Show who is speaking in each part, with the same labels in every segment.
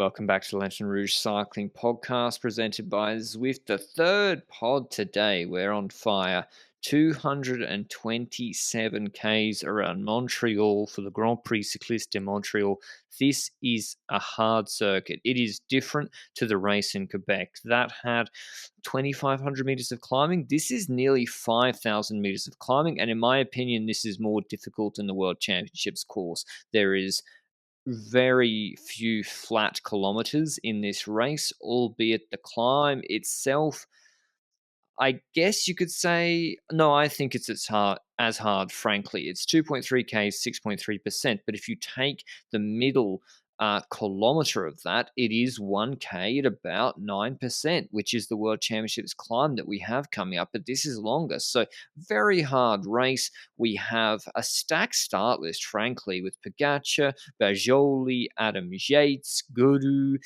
Speaker 1: Welcome back to the Lanterne Rouge Cycling Podcast presented by Zwift. The third pod today. We're on fire. 227 Ks around Montreal for the Grand Prix Cycliste de Montréal. This is a hard circuit. It is different to the race in Quebec. That had 2,500 meters of climbing. This is nearly 5,000 meters of climbing. And in my opinion, this is more difficult than the World Championships course. There is very few flat kilometers in this race, albeit the climb itself, I guess you could say, no, I think it's as hard, frankly. It's 2.3 Ks, 6.3%. But if you take the middle kilometer of that, it is 1K at about 9%, which is the World Championships climb that we have coming up. But this is longer. So very hard race. We have a stacked start list, frankly, with Pogačar, Bajoli, Adam Yates, Guru,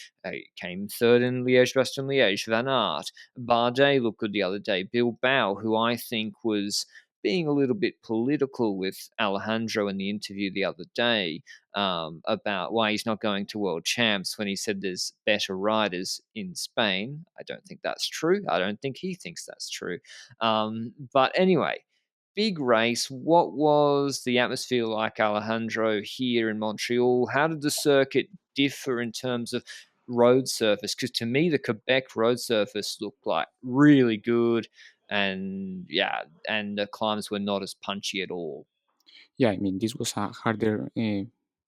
Speaker 1: came third in Liège-Bastogne-Liège, Van Aert. Bardet looked good the other day. Bilbao, who I think was being a little bit political with Alejandro in the interview the other day about why he's not going to World Champs when he said there's better riders in Spain. I don't think that's true. I don't think he thinks that's true. But anyway, big race. What was the atmosphere like, Alejandro, here in Montreal? How did the circuit differ in terms of road surface? Because to me, the Quebec road surface looked like really good, and the climbs were not as punchy at all.
Speaker 2: Yeah, I mean, this was a harder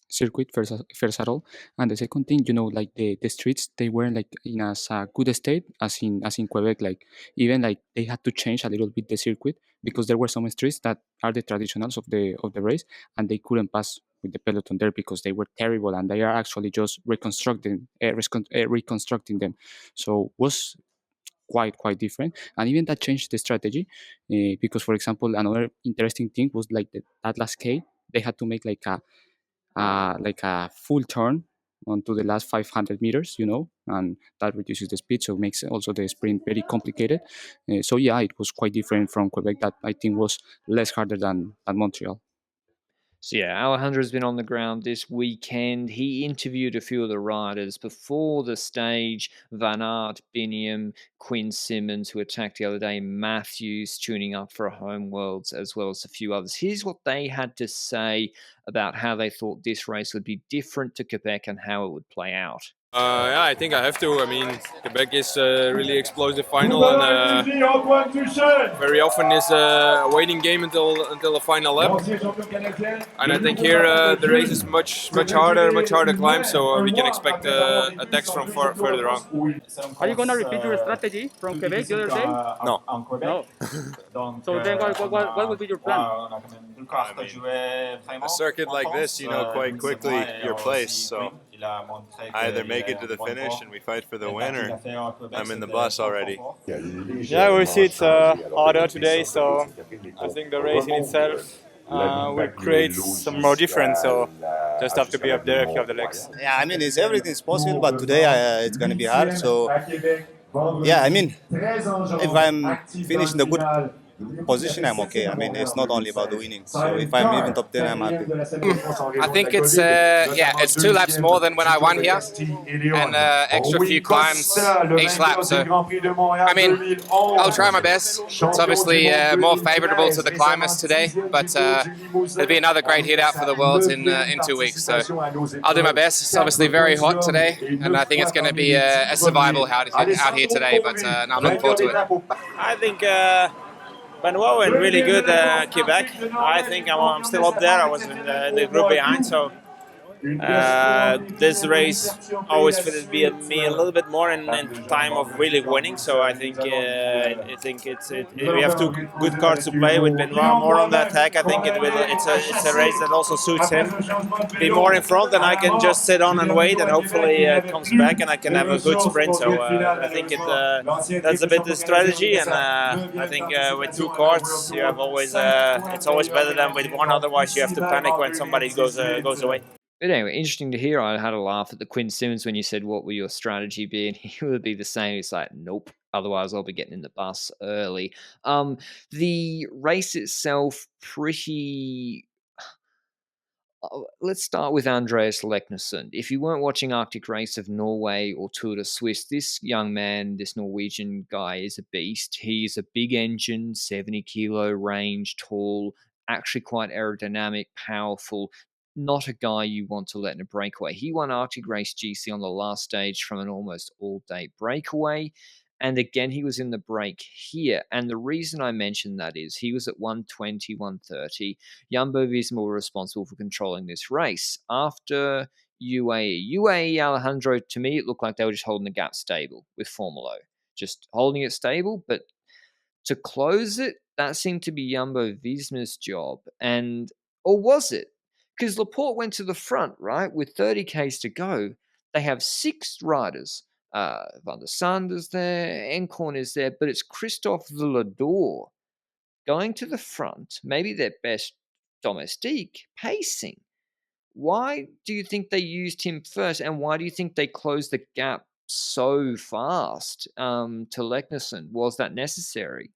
Speaker 2: circuit first at all, and the second thing, like the streets, they weren't like in as a good state as in Quebec. Like even like they had to change a little bit the circuit because there were some streets that are the traditionals of the race, and they couldn't pass with the peloton there because they were terrible, and they are actually just reconstructing them. So was quite different, and even that changed the strategy because, for example, another interesting thing was like that last K, they had to make like a full turn onto the last 500 meters, and that reduces the speed, so it makes also the sprint very complicated. So yeah, it was quite different from Quebec. That I think was less harder than Montreal.
Speaker 1: So yeah, Alejandro's been on the ground this weekend. He interviewed a few of the riders before the stage: Van Aert, Biniam, Quinn Simmons, who attacked the other day, Matthews tuning up for a home worlds, as well as a few others. Here's what they had to say about how they thought this race would be different to Quebec and how it would play out.
Speaker 3: Yeah, I think I have to. I mean, Quebec is a really explosive final, and very often is a waiting game until the final lap. And I think here the race is much harder climb, so we can expect attacks from further on.
Speaker 4: Are you gonna repeat your strategy from Quebec the other day?
Speaker 3: No.
Speaker 4: No. So then, what would be your plan?
Speaker 5: A circuit like this, you know quite quickly your place. So I either make it to the finish and we fight for the win, or I'm in the bus already.
Speaker 6: Yeah, we'll see. It's harder today, so I think the race in itself will create some more difference. So just have to be up there if you have the legs.
Speaker 7: Yeah, I mean, everything's possible, but today it's going to be hard. So yeah, I mean, if I'm finishing the good position, I'm okay. I mean, it's not only about the winning. So if I'm even top 10, I'm happy.
Speaker 8: I think it's 2 laps more than when I won here, and extra few climbs each lap. So I mean, I'll try my best. It's obviously more favourable to the climbers today, but there'll be another great hit out for the Worlds in 2 weeks. So I'll do my best. It's obviously very hot today, and I think it's going to be a survival out here today. But I'm looking forward to it.
Speaker 6: I think Benoit went really good Quebec. I think I'm still up there. I was in the group behind, so this race always fitted me a little bit more in time of really winning. So I think we have 2 good cards to play with Benoit more on the attack. I think it's a race that also suits him. Be more in front, and I can just sit on and wait, and hopefully it comes back and I can have a good sprint. So I think that's a bit the strategy, and I think with 2 cards you have always it's always better than with one. Otherwise you have to panic when somebody goes away.
Speaker 1: But anyway, interesting to hear. I had a laugh at the Quinn Simmons when you said, what will your strategy be? And he would be the same. He's like, nope. Otherwise, I'll be getting in the bus early. The race itself, pretty Let's start with Andreas Leknesund. If you weren't watching Arctic Race of Norway or Tour de Suisse, this young man, this Norwegian guy, is a beast. He's a big engine, 70 kilo range, tall, actually quite aerodynamic, powerful. Not a guy you want to let in a breakaway. He won Arctic Race GC on the last stage from an almost all-day breakaway. And again, he was in the break here. And the reason I mention that is he was at 120, 130. Jumbo Visma were responsible for controlling this race. After UAE, Alejandro, to me, it looked like they were just holding the gap stable with Formula O. Just holding it stable, but to close it, that seemed to be Jumbo Visma's job. Or was it? Because Laporte went to the front, right, with 30 Ks to go. They have 6 riders. Van der Sanders there, Encorn is there, but it's Christophe Villador going to the front, maybe their best domestique, pacing. Why do you think they used him first, and why do you think they closed the gap so fast to Leknesund? Was that necessary?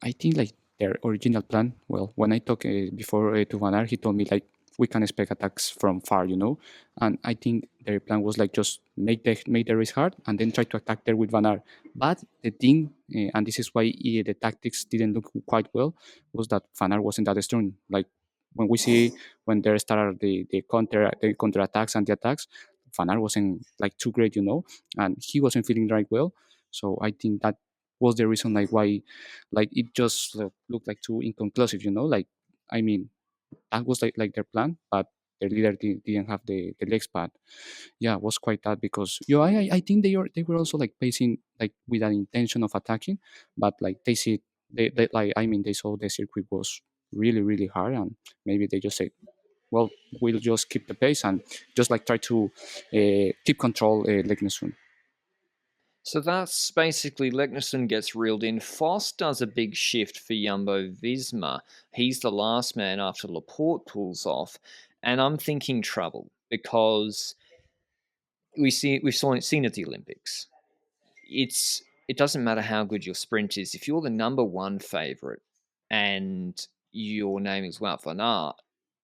Speaker 2: I think like their original plan. Well, when I talked before to Van Aert, he told me like we can expect attacks from far, and I think their plan was like just make the race hard and then try to attack there with Van Aert. But the thing, and this is why the tactics didn't look quite well, was that Van Aert wasn't that strong. Like when we see when there started the counter attacks and the attacks, Van Aert wasn't like too great, and he wasn't feeling right well. So I think that was the reason like why like it just looked like too inconclusive, like I mean that was like their plan, but their leader didn't have the legs. But yeah, it was quite that because I think they were also like pacing like with an intention of attacking, but like they like I mean they saw the circuit was really really hard, and maybe they just said, well, we'll just keep the pace and just like try to keep control Leknesund.
Speaker 1: So that's basically Leknesund gets reeled in. Foss does a big shift for Jumbo Visma. He's the last man after Laporte pulls off. And I'm thinking trouble because we've seen at the Olympics. It doesn't matter how good your sprint is. If you're the number one favorite and your name is Wout van Aert,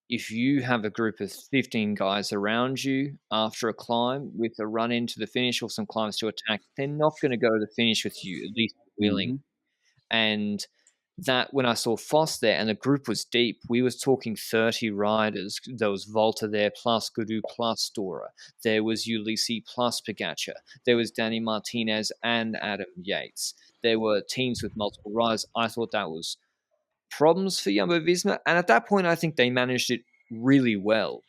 Speaker 1: if you have a group of 15 guys around you after a climb with a run into the finish or some climbs to attack, they're not going to go to the finish with you, at least willing. And that when I saw Foss there and the group was deep, we was talking 30 riders. There was Volta there, plus Guru, plus Stora. There was Ulysses plus Pogačar. There was Danny Martinez and Adam Yates. There were teams with multiple riders. I thought that was problems for Jumbo Visma, and at that point, I think they managed it really well.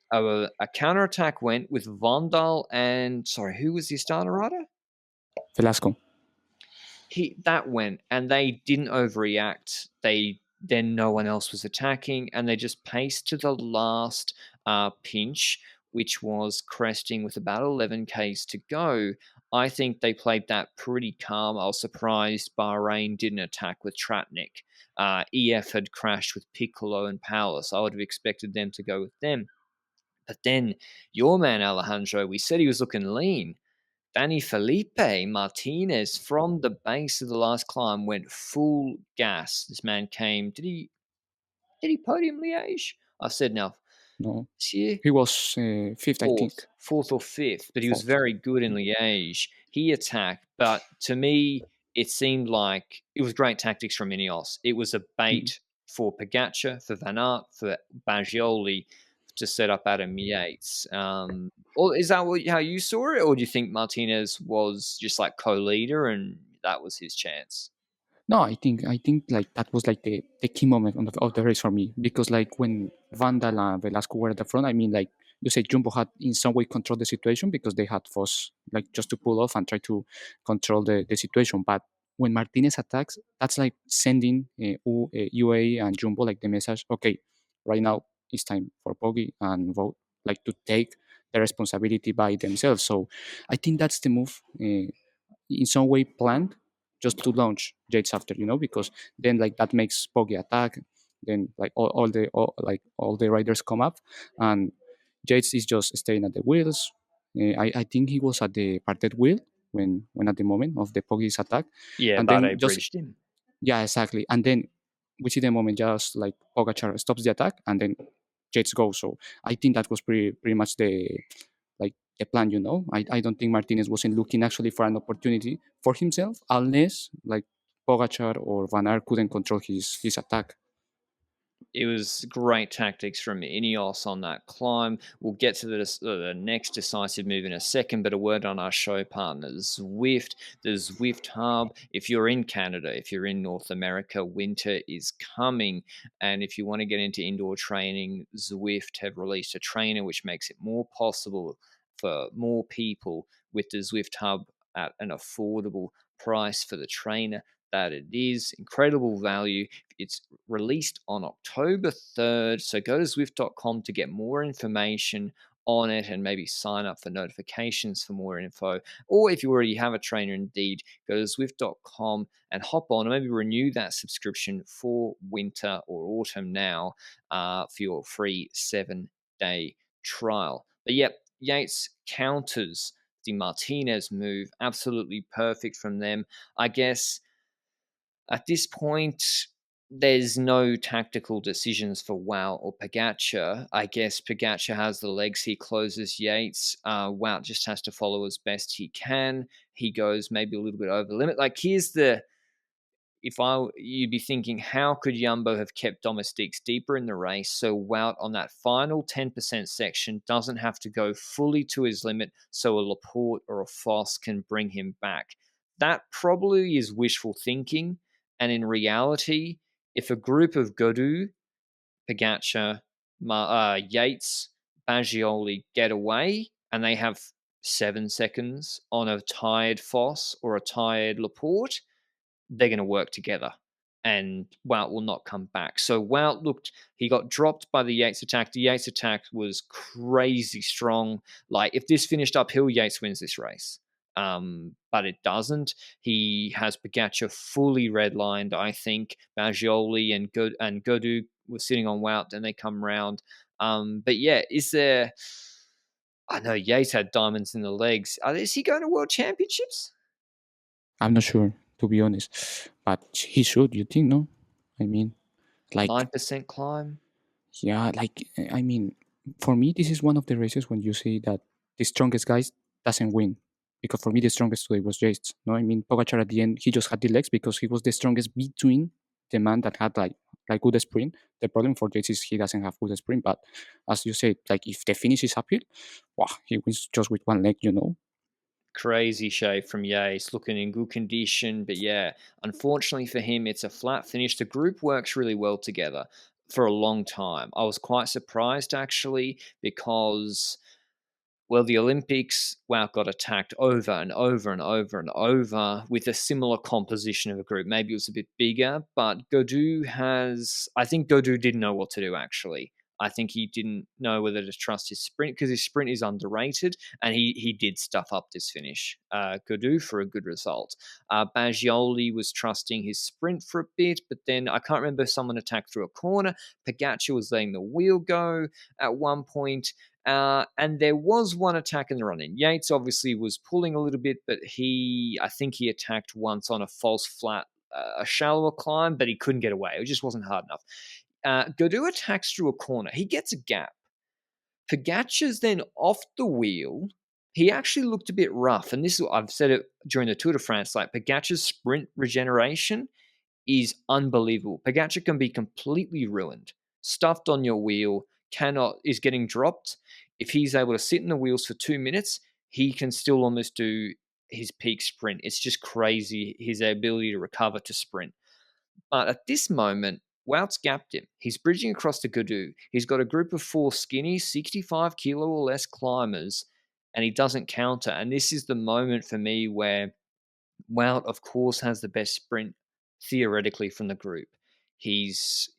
Speaker 1: A counterattack went with Vondal and who was the starter rider?
Speaker 2: Velasco.
Speaker 1: That went, and they didn't overreact. Then no one else was attacking, and they just paced to the last pinch, which was cresting with about 11 Ks to go. I think they played that pretty calm. I was surprised Bahrain didn't attack with Tratnik. EF had crashed with Piccolo and Paulus. I would have expected them to go with them. But then your man Alejandro, we said he was looking lean. Danny Felipe Martinez from the base of the last climb went full gas. This man came. Did he podium Liège? I said no.
Speaker 2: No.
Speaker 1: This year?
Speaker 2: He was fifth, I think.
Speaker 1: Fourth or fifth, but he was very good in Liège. He attacked, but to me, it seemed like it was great tactics from Ineos. It was a bait for Pogačar, for Van Aert, for Baggioli to set up Adam Yates. Or is that how you saw it, or do you think Martinez was just like co-leader and that was his chance?
Speaker 2: No, I think like that was like the key moment of the race for me, because like when Vandal and Velasco were at the front, I mean like you said Jumbo had in some way controlled the situation because they had Foss like just to pull off and try to control the situation. But when Martinez attacks, that's like sending UAE and Jumbo like the message, okay, right now it's time for Poggi and Vogt like to take the responsibility by themselves. So I think that's the move in some way planned just to launch Yates after, because then like that makes Poggi attack. Then like all the riders come up, and Yates is just staying at the wheels. I think he was at the parted wheel when at the moment of the Poggi's attack.
Speaker 1: Yeah,
Speaker 2: and
Speaker 1: but
Speaker 2: then
Speaker 1: I bridged him.
Speaker 2: Yeah, exactly. And then we see the moment just like Pogačar stops the attack, and then Yates go. So I think that was pretty much the plan. I don't think Martinez wasn't looking actually for an opportunity for himself, unless like Pogačar or Van Aert couldn't control his attack.
Speaker 1: It was great tactics from Ineos on that climb. We'll get to the next decisive move in a second, but a word on our show partner, Zwift. The Zwift Hub. If you're in Canada, if you're in North America, winter is coming. And if you want to get into indoor training, Zwift have released a trainer which makes it more possible for more people with the Zwift Hub at an affordable price for the trainer that it is. Incredible value. It's released on October 3rd. So go to Zwift.com to get more information on it and maybe sign up for notifications for more info. Or if you already have a trainer, indeed, go to Zwift.com and hop on and maybe renew that subscription for winter or autumn now for your free 7-day trial. But yep, Yates counters the Martinez move. Absolutely perfect from them. I guess at this point, there's no tactical decisions for Wout or Pogačar. I guess Pogačar has the legs. He closes Yates. Wout just has to follow as best he can. He goes maybe a little bit over the limit. Like, here's the... you'd be thinking, how could Jumbo have kept Domestiques deeper in the race so Wout on that final 10% section doesn't have to go fully to his limit so a Laporte or a Foss can bring him back? That probably is wishful thinking. And in reality, if a group of Gaudu, Pogačar, Yates, Baggioli get away and they have 7 seconds on a tired Foss or a tired Laporte, they're going to work together and Wout will not come back. So Wout he got dropped by the Yates attack. The Yates attack was crazy strong. Like, if this finished uphill, Yates wins this race. But it doesn't. He has Pogačar fully redlined, I think. Baggioli and Gaudu were sitting on Wout, and they come round. But yeah, is there... I know Yates had diamonds in the legs. Is he going to World Championships?
Speaker 2: I'm not sure, to be honest. But he should, you think, no? I mean, like...
Speaker 1: 9% climb?
Speaker 2: Yeah, like, I mean, for me, this is one of the races when you see that the strongest guys doesn't win. Because for me, the strongest today was Yates. No, I mean, Pogačar at the end, he just had the legs because he was the strongest between the man that had like good sprint. The problem for Yates is he doesn't have good sprint. But as you said, like, if the finish is uphill, wow, he wins just with one leg,
Speaker 1: Crazy shape from Yates, looking in good condition. But yeah, unfortunately for him, it's a flat finish. The group works really well together for a long time. I was quite surprised, actually, because... well, the Olympics, Wout got attacked over and over and over and over with a similar composition of a group. Maybe it was a bit bigger, but I think Gaudu didn't know what to do, actually. I think he didn't know whether to trust his sprint because his sprint is underrated, and he did stuff up this finish. Gaudu for a good result. Baggioli was trusting his sprint for a bit, but then I can't remember, someone attacked through a corner. Pogačar was letting the wheel go at one point. And there was one attack in the run-in. Yates obviously was pulling a little bit, but I think he attacked once on a false flat, a shallower climb, but he couldn't get away. It just wasn't hard enough. Gaudu attacks through a corner. He gets a gap. Pogačar's then off the wheel. He actually looked a bit rough, and I've said it during the Tour de France, like, Pogačar's sprint regeneration is unbelievable. Pogačar can be completely ruined, stuffed on your wheel, is getting dropped. If he's able to sit in the wheels for 2 minutes, he can still almost do his peak sprint. It's just crazy, his ability to recover to sprint. But at this moment, Wout's gapped him. He's bridging across to Gaudu. He's got a group of 4 skinny, 65 kilo or less climbers, and he doesn't counter. And this is the moment for me where Wout, of course, has the best sprint theoretically from the group. He's,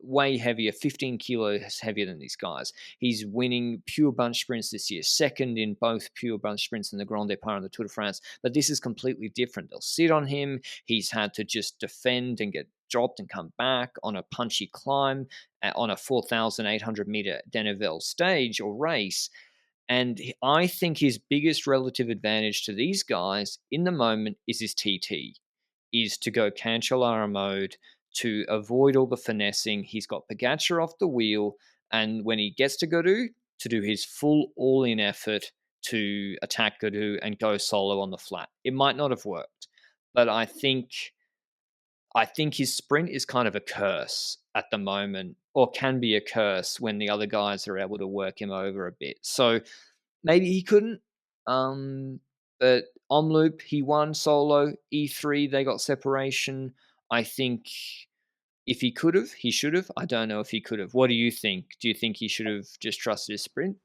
Speaker 1: way heavier, 15 kilos heavier than these guys. He's winning pure bunch sprints this year, second in both pure bunch sprints in the Grand Départ and the Tour de France. But this is completely different. They'll sit on him. He's had to just defend and get dropped and come back on a punchy climb on a 4,800 meter Deneville stage or race. And I think his biggest relative advantage to these guys in the moment is his TT, is to go Cancellara mode, to avoid all the finessing. He's got Pogačar off the wheel, And when he gets to Godou, to do his full all-in effort to attack Godou and go solo on the flat. It might not have worked, but I think his sprint is kind of a curse at the moment, or can be a curse when the other guys are able to work him over a bit. So maybe he couldn't. But Omloop, he won solo. E3, they got separation. I think if he could have, he should have. I don't know if he could have. What do you think? Do you think he should have just trusted his sprint?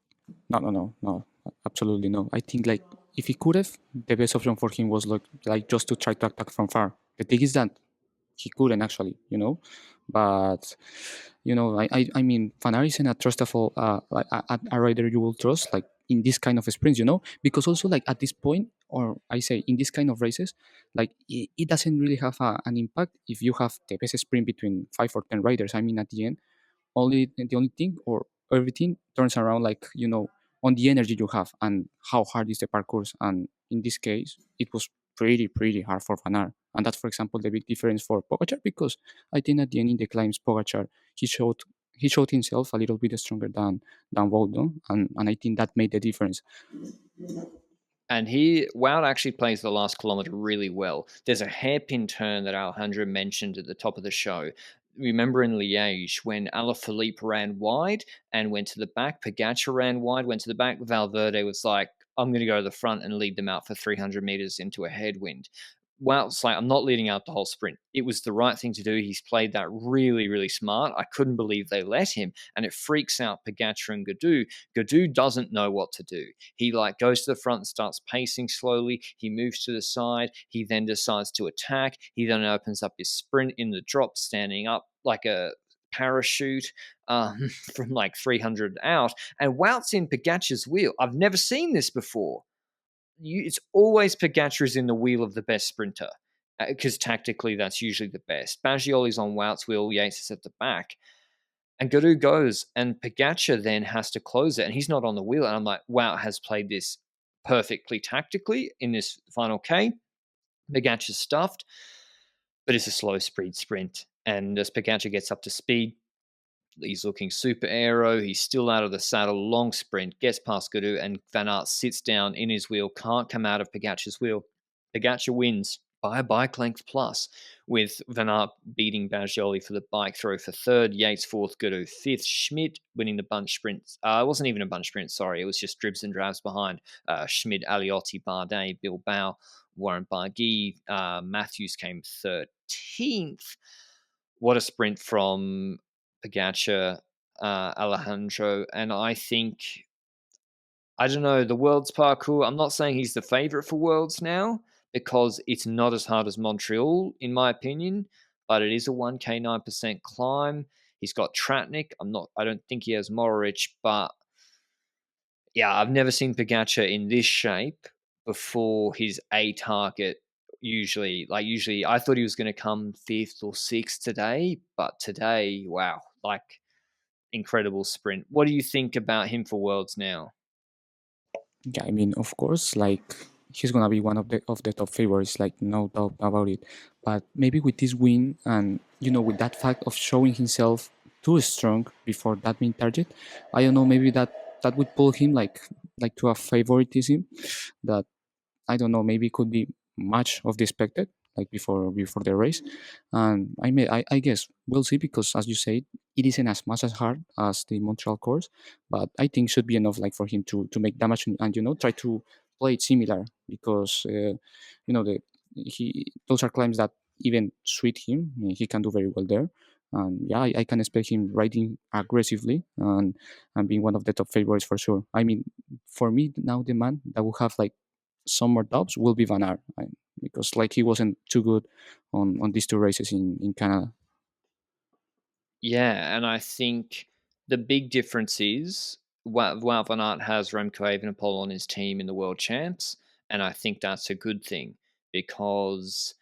Speaker 2: No, absolutely no. I think like if he could have, the best option for him was like just to try to attack from far. The thing is that he couldn't actually, but I mean, Van Aert isn't a trustable like a rider you will trust like in this kind of sprints, because also like at this point, or I say in this kind of races, like it doesn't really have an impact if you have the best sprint between 5 or 10 riders. I mean, at the end, the only thing or everything turns around like on the energy you have and how hard is the parcours. And in this case it was pretty hard for Van Aert, and that's for example the big difference for Pogačar, because I think at the end in the climbs Pogačar he showed himself a little bit stronger than Wout, no? And I think that made the difference.
Speaker 1: And Wout actually plays the last kilometer really well. There's a hairpin turn that Alejandro mentioned at the top of the show. Remember in Liège when Alaphilippe ran wide and went to the back, Pogačar ran wide, went to the back, Valverde was like, I'm going to go to the front and lead them out for 300 meters into a headwind. Wout's like, I'm not leading out the whole sprint. It was the right thing to do. He's played that really, really smart. I couldn't believe they let him, and it freaks out Pogačar and Godou. Godou doesn't know what to do. He like goes to the front and starts pacing slowly. He moves to the side. He then decides to attack. He then opens up his sprint in the drop, standing up like a parachute from like 300 out, and Wout's in Pogačar's wheel. I've never seen this before. It's always Pogačar is in the wheel of the best sprinter, because tactically that's usually the best. Baggioli's on Wout's wheel, Yates is at the back, and Godou goes, and Pogačar then has to close it, and he's not on the wheel. And I'm like, Wout has played this perfectly tactically in this final K. Pogačar's stuffed, but it's a slow speed sprint, and as Pogačar gets up to speed, he's looking super aero. He's still out of the saddle. Long sprint, gets past Godou, and Van Aert sits down in his wheel, can't come out of Pogačar's wheel. Pogačar wins by a bike length plus, with Van Aert beating Baggioli for the bike throw for third, Yates fourth, Godou fifth, Schmidt winning the bunch sprint. It wasn't even a bunch sprint, sorry. It was just dribs and drabs behind. Schmidt, Aliotti, Bardet, Bilbao, Warren Barguil. Matthews came 13th. What a sprint from Pogačar, Alejandro. And I think, I don't know, the Worlds parkour, I'm not saying he's the favorite for Worlds now, because it's not as hard as Montreal, in my opinion, but it is a 1K 9% climb. He's got Tratnik. I don't think he has Mohoric, but yeah, I've never seen Pogačar in this shape before his A target. Usually I thought he was going to come 5th or 6th today, but today, wow, like incredible sprint. What do you think about him for Worlds now?
Speaker 2: Yeah, I mean, of course, like he's gonna be one of the top favorites, like no doubt about it. But maybe with this win and with that fact of showing himself too strong before that main target, I don't know, maybe that would pull him like to a favoritism that I don't know, maybe could be much of the expected like before the race. And I guess we'll see, because as you said, it isn't as much as hard as the Montreal course, but I think should be enough like for him to make damage and try to play it similar, because those are climbs that even suit him. I mean, he can do very well there. And yeah, I can expect him riding aggressively and being one of the top favorites for sure. I mean, for me now, the man that will have like some more doubts will be Van Aert, because like he wasn't too good on these two races in Canada.
Speaker 1: Yeah, and I think the big difference is Wout van Aert has Remco Evenepoel on his team in the World Champs, and I think that's a good thing, because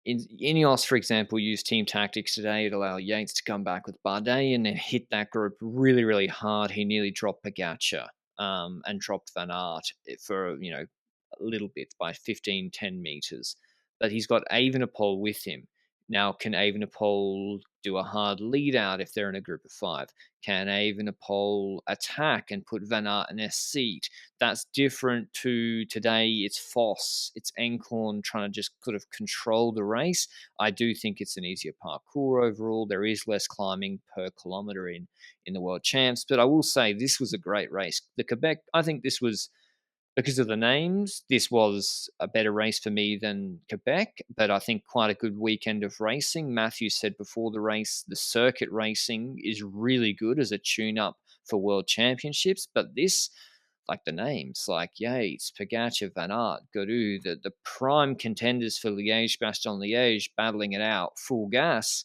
Speaker 1: Ineos, for example, used team tactics today to allow Yates to come back with Bardet and then hit that group really, really hard. He nearly dropped Pogačar and dropped Van Aert for a little bit by 10 meters. But he's got Evenepoel with him. Now, can Evenepoel do a hard lead out if they're in a group of 5? Can Evenepoel attack and put Van Aert in their seat? That's different to today. It's Foss, it's Encorn trying to just sort of control the race. I do think it's an easier parcours overall. There is less climbing per kilometer in the World Champs, but I will say this was a great race. The Quebec, I think this was, because of the names, this was a better race for me than Quebec, but I think quite a good weekend of racing. Matthew said before the race, the circuit racing is really good as a tune-up for World Championships, but this, like the names, like Yates, Pogačar, Van Aert, Guru, the prime contenders for Liège-Bastogne-Liège, battling it out, full gas.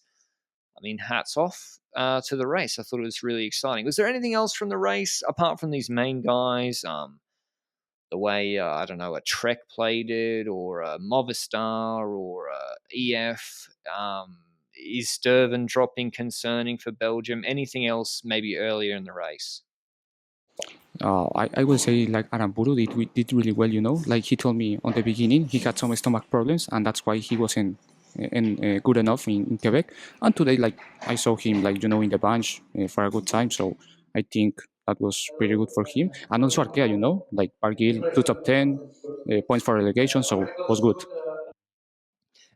Speaker 1: I mean, hats off to the race. I thought it was really exciting. Was there anything else from the race, apart from these main guys? The way, I don't know, a Trek played it, or a Movistar, or a EF. Is Sturven dropping concerning for Belgium? Anything else maybe earlier in the race?
Speaker 2: I will say like Aramburu did really well, like he told me on the beginning he had some stomach problems and that's why he wasn't good enough in Quebec, and today like I saw him like in the bench for a good time, so I think that was pretty good for him. And also Arkea, like Bargill 2 top 10 points for relegation, so was good.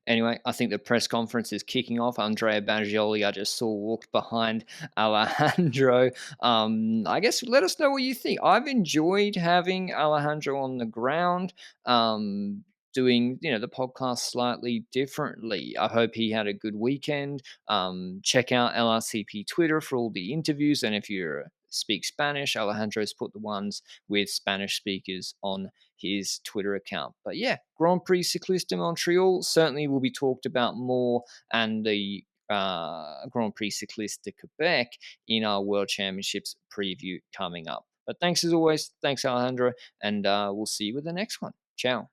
Speaker 1: Anyway, I think the press conference is kicking off. Andrea Baggioli, I just saw walked behind Alejandro. I guess let us know what you think. I've enjoyed having Alejandro on the ground, doing the podcast slightly differently. I hope he had a good weekend. Check out LRCP Twitter for all the interviews, and if you speak Spanish, Alejandro's put the ones with Spanish speakers on his Twitter account. But yeah, Grand Prix Cycliste de Montréal certainly will be talked about more, and the Grand Prix Cycliste de Quebec in our World Championships preview coming up. But thanks as always. Thanks, Alejandro, and we'll see you with the next one. Ciao.